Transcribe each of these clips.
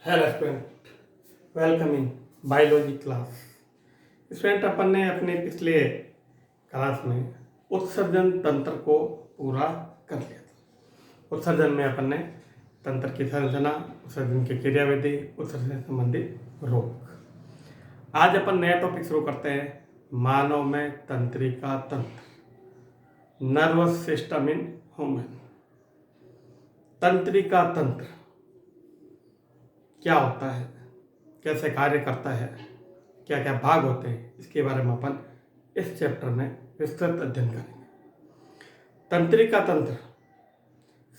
Hello student, welcome in biology class. Student, अपन ने अपने पिछले क्लास में उत्सर्जन तंत्र को पूरा कर लिया था। उत्सर्जन में अपन ने तंत्र की संरचना, उत्सर्जन की क्रियाविधि, उत्सर्जन से संबंधित रोग। आज अपन नया टॉपिक शुरू करते हैं, मानव में तंत्रिका तंत्र, नर्वस सिस्टम इन ह्यूमन। तंत्रिका तंत्र क्या होता है, कैसे कार्य करता है, क्या क्या भाग होते हैं, इसके बारे में अपन इस चैप्टर में विस्तृत अध्ययन करेंगे। तंत्रिका तंत्र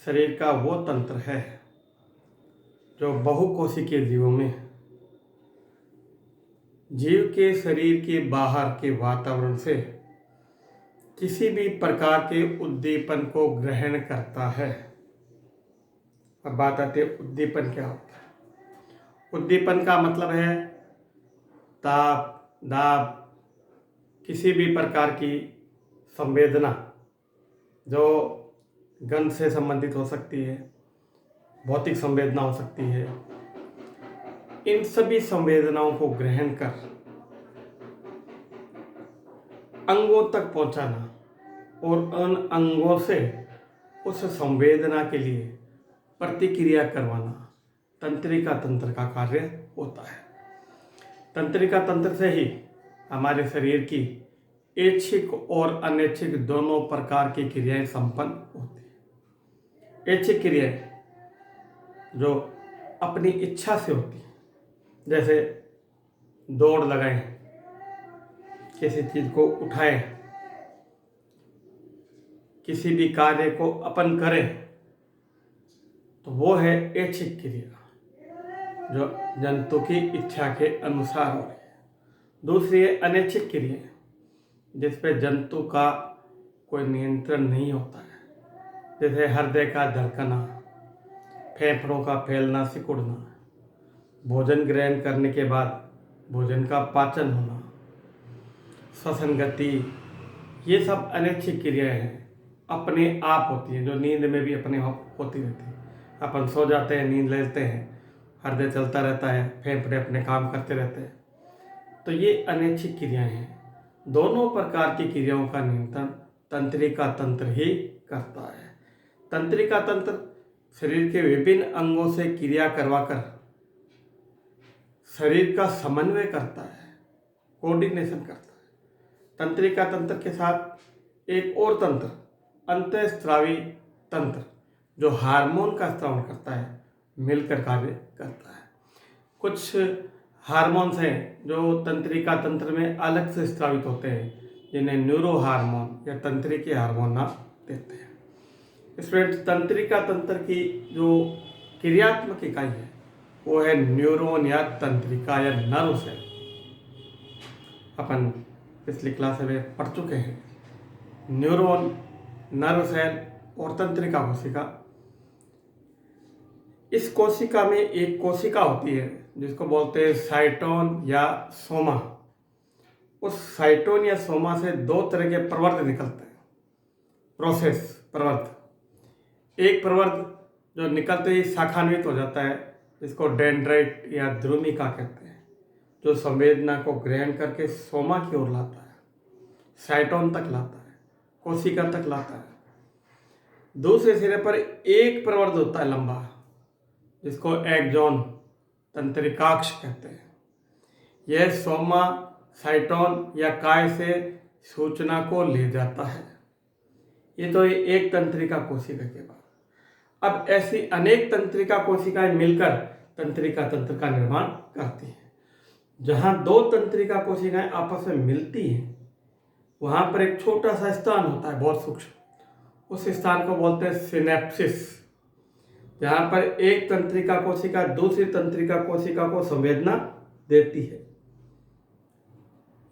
शरीर का वो तंत्र है जो बहुकोशिकीय जीवों में जीव के शरीर के बाहर के वातावरण से किसी भी प्रकार के उद्दीपन को ग्रहण करता है। अब बात आती है उद्दीपन क्या होता है। उद्दीपन का मतलब है ताप, दाब, किसी भी प्रकार की संवेदना जो गंध से संबंधित हो सकती है, भौतिक संवेदना हो सकती है। इन सभी संवेदनाओं को ग्रहण कर अंगों तक पहुंचाना और उन अंगों से उस संवेदना के लिए प्रतिक्रिया करवाना तंत्रिका तंत्र का कार्य होता है। तंत्रिका तंत्र से ही हमारे शरीर की ऐच्छिक और अनैच्छिक दोनों प्रकार की क्रियाएं संपन्न होती हैं। ऐच्छिक क्रियाएं जो अपनी इच्छा से होती हैं, जैसे दौड़ लगाएं, किसी चीज को उठाएं, किसी भी कार्य को अपन करें, तो वो है ऐच्छिक क्रिया जो जंतु की इच्छा के अनुसार हो रही है। दूसरी है अनैच्छिक क्रिया जिस पे जंतु का कोई नियंत्रण नहीं होता है, जैसे हृदय का धड़कना, फेफड़ों का फैलना सिकुड़ना, भोजन ग्रहण करने के बाद भोजन का पाचन होना, श्वसन गति, ये सब अनैच्छिक क्रियाएं हैं, अपने आप होती हैं, जो नींद में भी अपने आप होती रहती है। अपन सो जाते हैं, नींद लेते हैं, हृदय चलता रहता है, फेफड़े अपने काम करते रहते हैं, तो ये अनैच्छिक क्रियाएं हैं। दोनों प्रकार की क्रियाओं का नियंत्रण तंत्रिका तंत्र ही करता है। तंत्रिका तंत्र शरीर के विभिन्न अंगों से क्रिया करवाकर शरीर का समन्वय करता है, कोऑर्डिनेशन करता है। तंत्रिका तंत्र के साथ एक और तंत्र, अंतःस्रावी तंत्र, जो हार्मोन का स्राव करता है, मिलकर कार्य करता है। कुछ हार्मोन्स हैं जो तंत्रिका तंत्र में अलग से स्रावित होते हैं, जिन्हें न्यूरो हार्मोन या तंत्रिका हार्मोन नाम देते हैं। स्टूडेंट, तंत्रिका तंत्र की जो क्रियात्मक इकाई है वो है न्यूरॉन या तंत्रिका या नर्व सेल। अपन पिछली क्लास में पढ़ चुके हैं, न्यूरॉन, नर्व सेल और तंत्रिका कोशिका। इस कोशिका में एक कोशिका होती है जिसको बोलते हैं साइटोन या सोमा। उस साइटोन या सोमा से दो तरह के प्रवर्त निकलते हैं, प्रोसेस प्रवर्त। एक प्रवर्त जो निकलते ही शाखान्वित हो जाता है, जिसको डेंड्राइट या ध्रुमिका कहते हैं, जो संवेदना को ग्रहण करके सोमा की ओर लाता है, साइटोन तक लाता है, कोशिका तक लाता है। दूसरे सिरे पर एक प्रवर्त होता है लंबा, जिसको एक्सॉन, तंत्रिकाक्ष कहते हैं। यह सोमा, साइटोन या काय से सूचना को ले जाता है। ये तो एक तंत्रिका कोशिका के बाद। अब ऐसी अनेक तंत्रिका कोशिकाएं मिलकर तंत्रिका तंत्र का निर्माण करती हैं। जहां दो तंत्रिका कोशिकाएं आपस में मिलती हैं, वहां पर एक छोटा सा स्थान होता है, बहुत सूक्ष्म। उस स्थान को बोलते हैं सिनेप्सिस, जहां पर एक तंत्रिका कोशिका दूसरी तंत्रिका कोशिका को संवेदना देती है।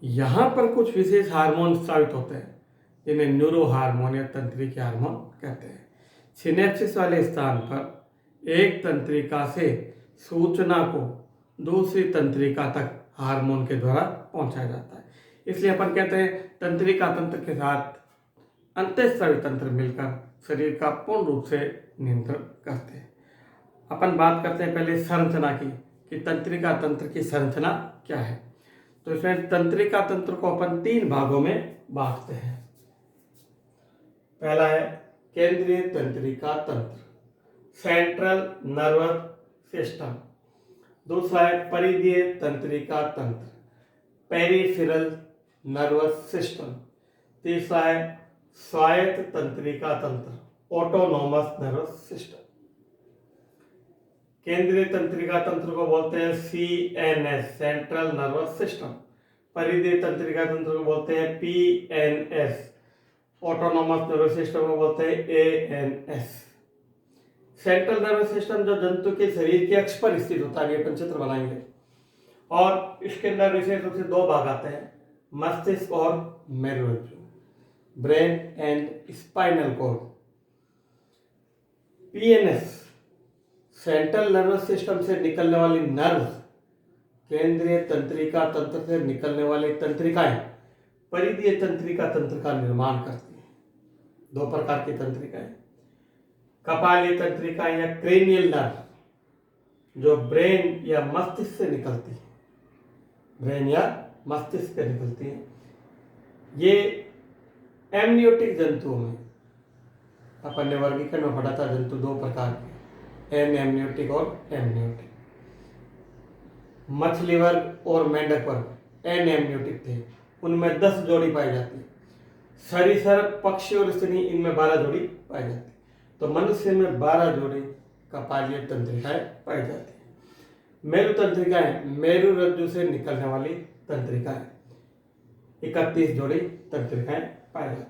यहां पर कुछ विशेष हार्मोन स्रावित होते हैं, जिन्हें न्यूरो हार्मोन या तंत्रिका हार्मोन कहते हैं। सिनेप्सिस वाले स्थान पर एक तंत्रिका से सूचना को दूसरी तंत्रिका तक हार्मोन के द्वारा पहुंचाया जाता है। इसलिए अपन कहते हैं तंत्रिका तंत्र के साथ अंतःस्रावी तंत्र मिलकर शरीर का पूर्ण रूप से नियंत्रण करते हैं। अपन बात करते हैं पहले संरचना की कि तंत्रिका तंत्र की संरचना क्या है। तो इसमें तंत्रिका तंत्र को अपन 3 भागों में बांटते हैं। पहला है केंद्रीय तंत्रिका तंत्र, सेंट्रल नर्वस सिस्टम। दूसरा है परिधीय तंत्रिका तंत्र, पेरिफेरल नर्वस सिस्टम। तीसरा है स्वायत्त तंत्रिका तंत्र, ऑटोनोमस नर्वस सिस्टम। केंद्रीय तंत्रिका तंत्र को बोलते हैं CNS, सेंट्रल नर्वस सिस्टम। परिधीय तंत्रिका तंत्र को बोलते हैं PNS, ऑटोनोमस नर्वस सिस्टम को बोलते हैं ANS। सेंट्रल नर्वस सिस्टम जो जंतु के शरीर के अक्ष पर स्थित होता है, ये अपन चित्र बनाएंगे। और इसके अंदर विशेष रूप से 2 भाग आते हैं, मस्तिष्क और मेरुरज्जु, brain and spinal cord. PNS central nervous system से निकलने वाली नर्व, केंद्रीय तंत्रिका तंत्र से निकलने वाली तंत्रिकाएं परिधीय तंत्रिका तंत्र का निर्माण करती हैं। 2 प्रकार की तंत्रिकाएं, कपालीय तंत्रिकाएं या क्रेनियल नर्व जो ब्रेन या मस्तिष्क से निकलती है, ब्रेन या मस्तिष्क से निकलती है। ये एमनियोटिक जंतुओं में अपन ने वर्गीकरण में पढ़ा था, जंतु 2 प्रकार के, एनएमनियोटिक और एमनियोटिक। मछली वर्ग और मेंढक वर्ग एनएमनियोटिक थे, उनमें 10 जोड़ी पाई जाती है। सरीसृप, पक्षी और स्त्री इनमें 12 जोड़ी पाई जाती है। तो मनुष्य में 12 जोड़ी कपालीय तंत्रिकाएं पाई जाती है। मेरु तंत्रिकाएं मेरुरज्जु से निकलने वाली तंत्रिकाएं, 31 जोड़ी तंत्रिकाएं पाई जाती है।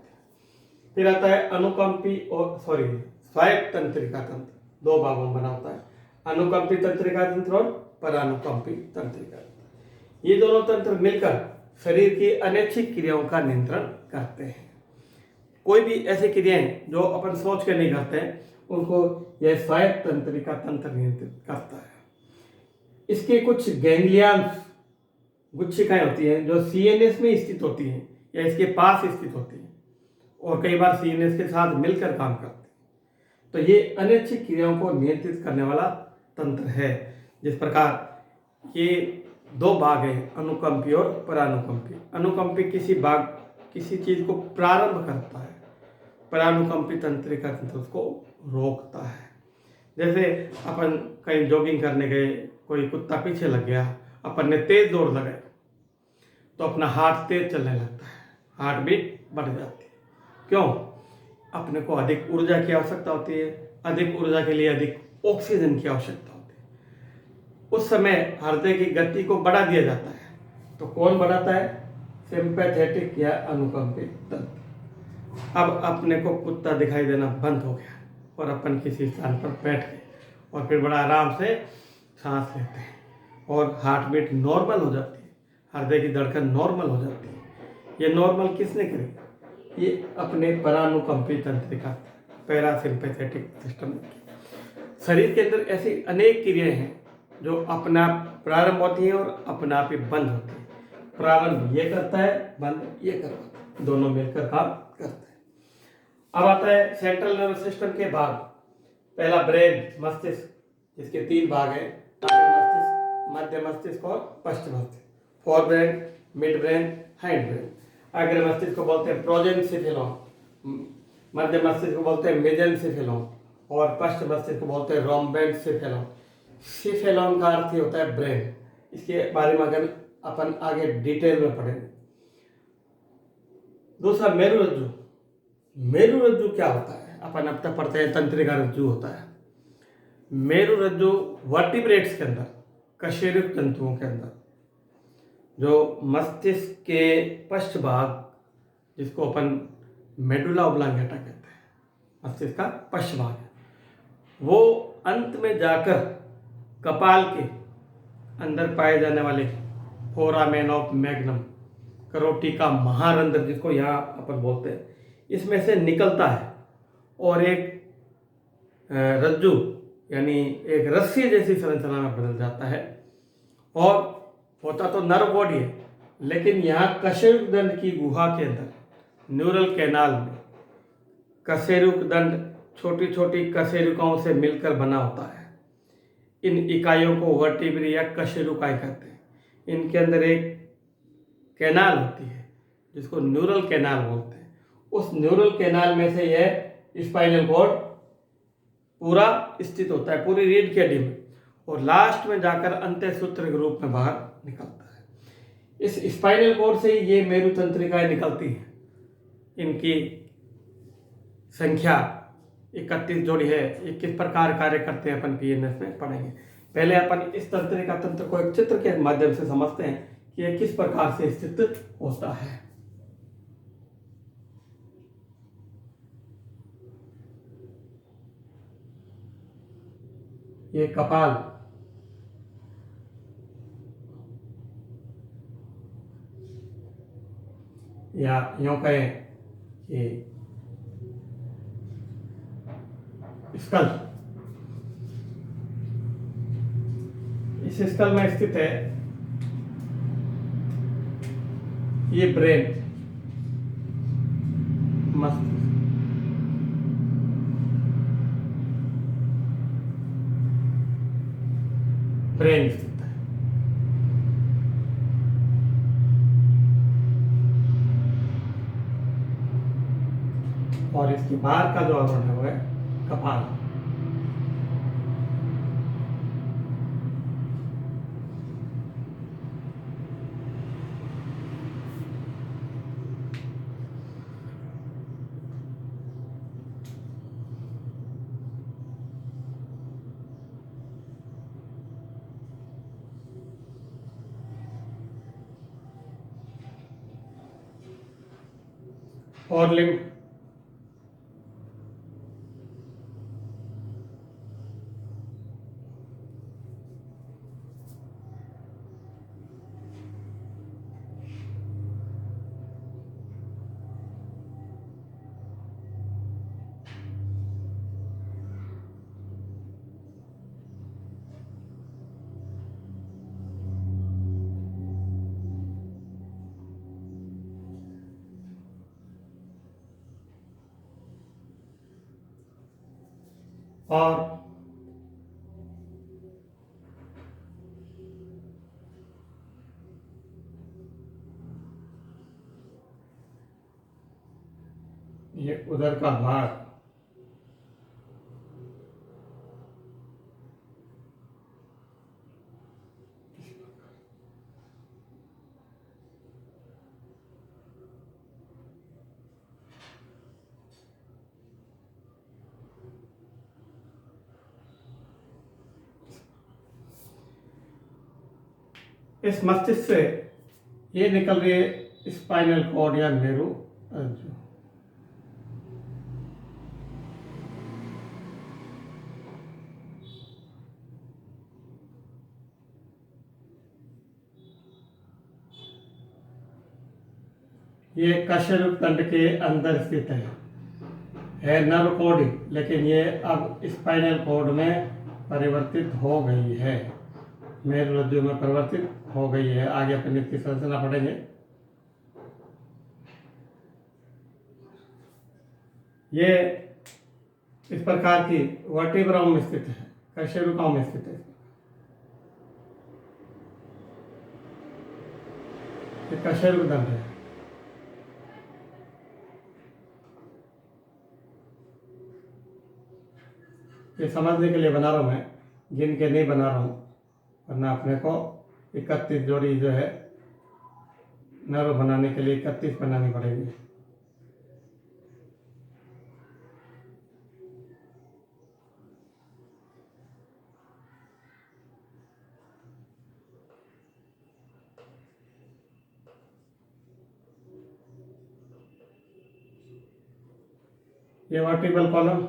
फिर आता है अनुकंपी और स्वायत्त तंत्रिका तंत्र, 2 भागों में बना होता है, अनुकंपी तंत्रिका तंत्र और परानुकंपी तंत्रिका तंत्र। ये दोनों तंत्र मिलकर शरीर की अनैच्छिक क्रियाओं का नियंत्रण करते हैं। कोई भी ऐसी क्रियाएं जो अपन सोच के नहीं करते हैं, उनको यह स्वायत्त तंत्रिका तंत्र नियंत्रित करता है। इसके कुछ गैंग्लियंस, गुच्छिकाएं होती हैं जो CNS में स्थित होती हैं या इसके पास स्थित होती हैं और कई बार CNS के साथ मिलकर काम करती हैं। तो ये अनैच्छिक क्रियाओं को नियंत्रित करने वाला तंत्र है। जिस प्रकार ये 2 भाग हैं, अनुकंपी और परानुकंपी। अनुकंपी किसी चीज को प्रारंभ करता है, परानुकंपी तंत्रिका तंत्र उसको रोकता है। जैसे अपन कहीं जॉगिंग करने गए, कोई कुत्ता पीछे लग गया, अपन ने तेज दौड़ लगाई तो अपना हार्ट तेज चलने लगता है, हार्ट बीट बढ़ जाती है। क्यों? अपने को अधिक ऊर्जा की आवश्यकता होती है, अधिक ऊर्जा के लिए अधिक ऑक्सीजन की आवश्यकता होती है। उस समय हृदय की गति को बढ़ा दिया जाता है। तो कौन बढ़ाता है? सिंपैथेटिक या अनुकंपी तंत्र। अब अपने को कुत्ता दिखाई देना बंद हो गया और अपन किसी स्थान पर बैठ गए और फिर बड़ा आराम से सांस लेते हैं और हार्ट बीट नॉर्मल हो जाती है, हृदय की धड़कन नॉर्मल हो जाती है। ये नॉर्मल किसने करी? ये अपने परानुकंपी तंत्रिका, पैरासिम्पैथेटिक सिस्टम। शरीर के अंदर ऐसी अनेक क्रियाएं हैं जो अपने आप प्रारंभ होती हैं और अपने आप ही बंद होती हैं। प्रारंभ ये करता है, बंद ये करता है, दोनों मिलकर काम करते हैं। अब आता है सेंट्रल नर्वस सिस्टम के भाग। पहला ब्रेन, मस्तिष्क, जिसके 3 भाग हैं, मस्तिष्क, मध्य मस्तिष्क और पश्च मस्तिष्क। Fore brain, mid brain, hind brain. अग्र मस्तिष्क को बोलते हैं प्रोजेन्सिफेलॉन, मध्य मस्तिष्क को बोलते हैं मेजेन्सिफेलॉन और पश्च मस्तिष्क को बोलते हैं रोम्बेन्सिफेलॉन। सिफेलॉन का अर्थ ही होता है ब्रेन। इसके बारे में अगर अपन आगे डिटेल में पढ़ेंगे। दूसरा मेरुरज्जु। मेरुरज्जु क्या होता है? अपन अब तक पढ़ते हैं तंत्रिका रज्जु होता है। मेरुरज्जु वर्टिब्रेट्स के अंदर, कशेरुक जंतुओं के अंदर, जो मस्तिष्क के पश्च भाग, जिसको अपन मेडुला ओब्लांगेटा कहते हैं, मस्तिष्क का पश्च भाग है, वो अंत में जाकर कपाल के अंदर पाए जाने वाले फोरामेन ऑफ मैग्नम, करोटी का महारंध्र जिसको यहाँ अपन बोलते हैं, इसमें से निकलता है और एक रज्जु यानी एक रस्सी जैसी संरचना में बदल जाता है। और होता तो नर्व बॉडी है, लेकिन यहाँ कशेरुक दंड की गुहा के अंदर, न्यूरल कैनाल में, कशेरुक दंड छोटी छोटी कशेरुकाओं से मिलकर बना होता है। इन इकाइयों को वर्टिब्री या कशेरुकाई कहते हैं। इनके अंदर एक कैनाल होती है जिसको न्यूरल कैनाल बोलते हैं। उस न्यूरल कैनाल में से यह स्पाइनल कॉर्ड पूरा स्थित होता है, पूरी रीढ़ की हड्डी में, और लास्ट में जाकर अंत्यसूत्र के रूप में बाहर निकलता है। इस स्पाइनल कॉर्ड से ही ये मेरु तंत्रिकाएं निकलती हैं। इनकी संख्या 31 जोड़ी है। ये किस प्रकार कार्य करते हैं अपन पीएनएस में पढ़ेंगे। पहले अपन इस तंत्रिका तंत्र को एक चित्र के माध्यम से समझते हैं कि ये किस प्रकार से स्थित होता है। ये कपाल, या यूं कहें कि स्कल, इस स्कल में स्थित है ये ब्रेन, मस्तिष्क। ब्रेन स्थित है। और इसके बाहर का जो आवरण है वो है कपाल। और लिंग, और ये उधर का भाग। इस मस्तिष्क से ये निकल रही है स्पाइनल कॉर्ड या मेरु रज्जु। ये कशेरुक तंड के अंदर स्थित है नर्व कॉर्ड, लेकिन ये अब स्पाइनल कॉर्ड में परिवर्तित हो गई है, मेरु रज्जु में परिवर्तित हो गई है। आगे अपन इसकी संरचना पढ़ेंगे। ये इस प्रकार की वर्टिब्राओं में स्थित है, कशेरुकाओं में स्थित है। ये कशेरुक दंड है। ये समझने के लिए बना रहा हूँ, मैं गिन के नहीं बना रहा हूँ, वरना अपने को 31 जोड़ी जो है नर्व बनाने के लिए 31 बनानी पड़ेगी। ये वर्टिब्रल कॉलम,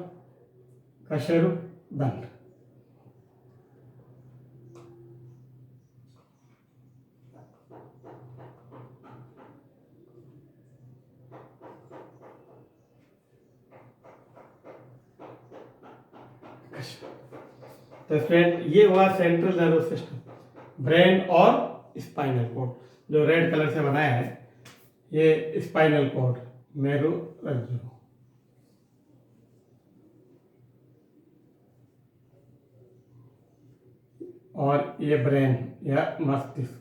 कशेरुक दंड। तो फ्रेंड ये हुआ सेंट्रल नर्वस सिस्टम, ब्रेन और स्पाइनल कॉर्ड। जो रेड कलर से बनाया है ये स्पाइनल कॉर्ड, मेरु रज्जु। और ये ब्रेन या मस्तिष्क,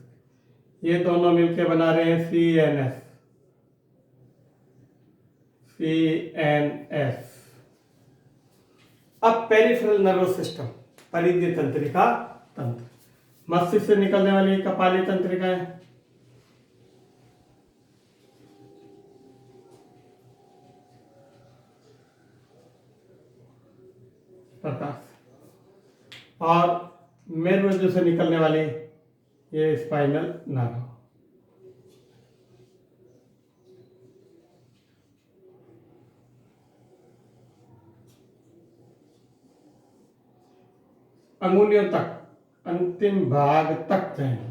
ये दोनों मिलकर बना रहे हैं CNS। अब पेरिफेरल नर्वस सिस्टम, परिधीय तंत्रिका तंत्र, मस्तिष्क से निकलने वाली कपाली तंत्रिका है, प्रकाश, और मेरुरज्जु से निकलने वाली ये स्पाइनल नर्व। अंगुलियों तक, अंतिम भाग तक जाएंगे।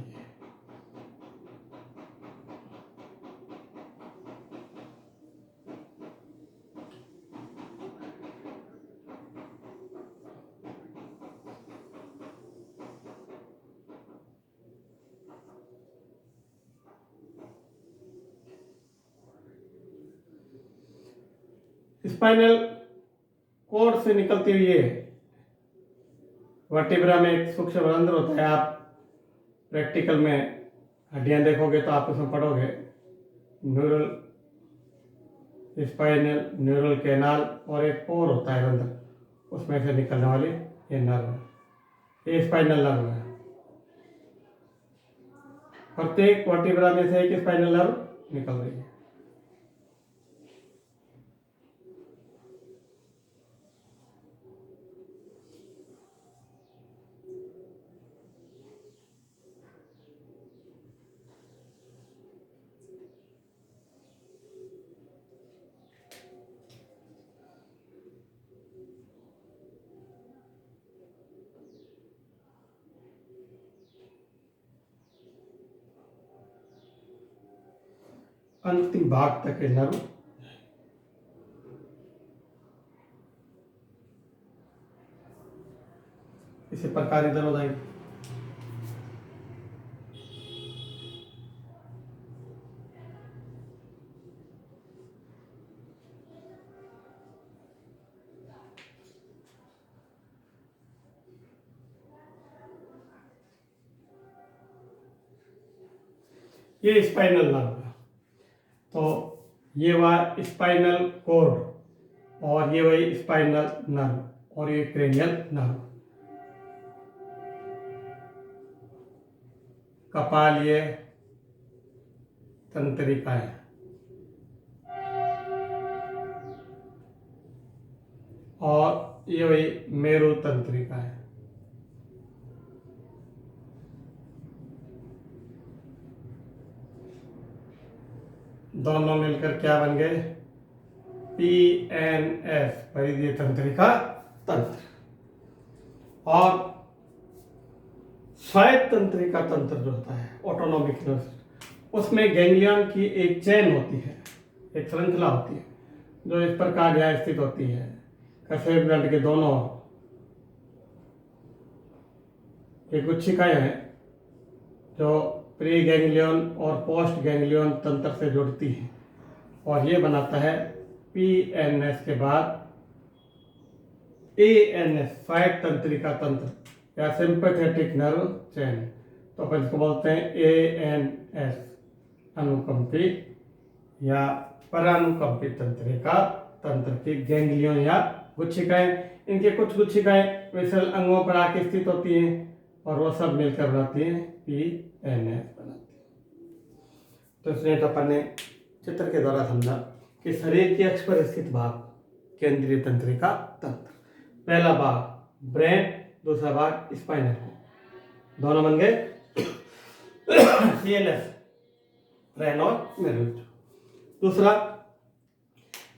स्पाइनल कोड से निकलती हुई वर्टिब्रा में एक सूक्ष्म रंध्र होता है। आप प्रैक्टिकल में हड्डियां देखोगे तो आप उसमें पढ़ोगे, न्यूरल स्पाइनल, न्यूरल कैनाल, और एक पोर होता है रंध्र, उसमें से निकलने वाली ये नर्व है, ये स्पाइनल नर्व है। प्रत्येक वर्टिब्रा में से एक स्पाइनल नर्व निकल रही है। अंतिम भाग तक के नर्व, इसे प्रकार इधर हो जाएगी। ये स्पाइनल नर्व है, तो ये वह स्पाइनल कोड, और ये वही स्पाइनल नर्व, और ये क्रेनियल नर्व। कपालीय तंत्रिका है, और ये वही मेरु तंत्रिका है। दोनों मिलकर क्या बन गए? PNS, परिधीय तंत्रिका तंत्र। और स्वायत्त तंत्रिका तंत्र जो होता है, ऑटोनॉमिक नर्वस, उसमें गैंग्लियन की एक चेन होती है, एक श्रृंखला होती है, जो इस प्रकार यहाँ स्थित होती है। कशेर ग्रंथ के दोनों ये गुच्छिकाएं हैं जो प्री गैंग्लियन और पोस्ट गैंग्लियन तंत्र से जुड़ती है, और ये बनाता है PNS के बाद ANS, स्वायत्त तंत्रिका तंत्र या सिंपैथेटिक नर्व चेन। तो अपन इसको बोलते हैं ANS, अनुकंपी या परानुकंपी तंत्रिका तंत्र की गैंग्लियन या गुच्छिकाएं। इनके कुछ गुच्छिकाएं विशल अंगों पर आके स्थित होती हैं, और वो सब मिलकर बनाती हैं PNS बनाती है। तो इसने अपन ने चित्र के द्वारा समझा कि शरीर के अक्ष पर स्थित भाग केंद्रीय तंत्रिका तंत्र। पहला भाग ब्रेन, दूसरा भाग स्पाइनल, दोनों बन गए CNS, ब्रेन और मेरुरज्जु। दूसरा,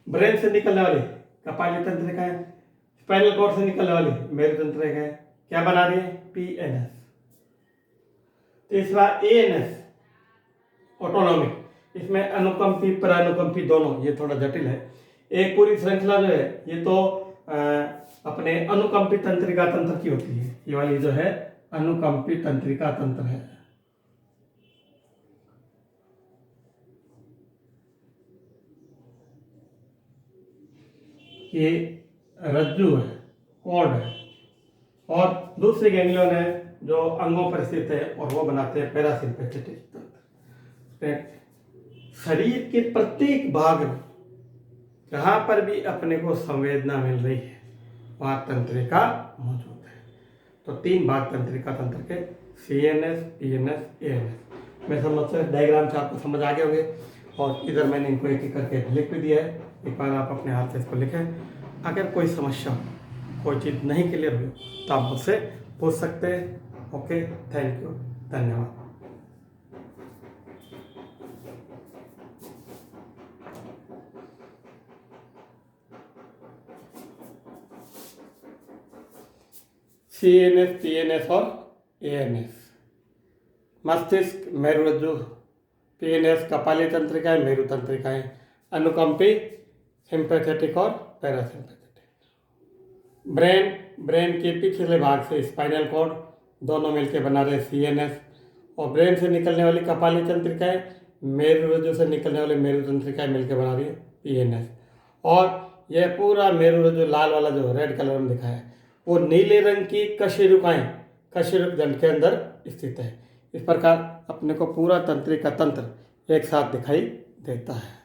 ब्रेन से निकलने वाली कपाली तंत्रिका है, स्पाइनल कॉर्ड से निकलने वाली मेरु तंत्रिका है, क्या बना रही है? PNS। तीसरा ANS, ऑटोनॉमिक, इसमें अनुकंपी परानुकंपी दोनों, ये थोड़ा जटिल है। एक पूरी श्रृंखला जो है ये तो अपने अनुकंपी तंत्रिका तंत्र की होती है, ये वाली जो है अनुकंपी तंत्रिका तंत्र है। ये रज्जु है, कॉर्ड है, और दूसरी गैंग्लियन है जो अंगों पर स्थित है और वो बनाते हैं पैरासिम्पैथेटिक तंत्र। शरीर के प्रत्येक भाग में जहाँ पर भी अपने को संवेदना मिल रही है वहाँ तंत्रिका मौजूद है। तो 3 भाग तंत्रिका तंत्र के, CNS, PNS, ANS। मैं समझ से डायग्राम से आपको समझ आ गए होंगे और इधर मैंने इनको एक एक करके लिख भी दिया है। एक बार आप अपने हाथ से इसको लिखें। अगर कोई समस्या, कोई चीज़ नहीं क्लियर हुई तो आप मुझसे पूछ सकते हैं। ओके, थैंक यू, धन्यवाद। CNS, PNS और ANS। मस्तिष्क, मेरुरज्जु, PNS कपाली तंत्रिकाएं, मेरु तंत्रिकाएं, अनुकंपी, सिंपैथेटिक और पैरासिम्पैथेटिक। ब्रेन के पिछले भाग से स्पाइनल कॉर्ड दोनों मिलकर बना रहे CNS, और ब्रेन से निकलने वाली कपाली तंत्रिकाएं, मेरुरज्जु से निकलने वाली मेरु तंत्रिकाएं मिलकर बना रही है PNS। और यह पूरा मेरुरज्जु लाल वाला जो रेड कलर में दिखा है वो नीले रंग की कशेरुकाएं कशेरुक दंड के अंदर स्थित है। इस प्रकार अपने को पूरा तंत्रिका तंत्र एक साथ दिखाई देता है।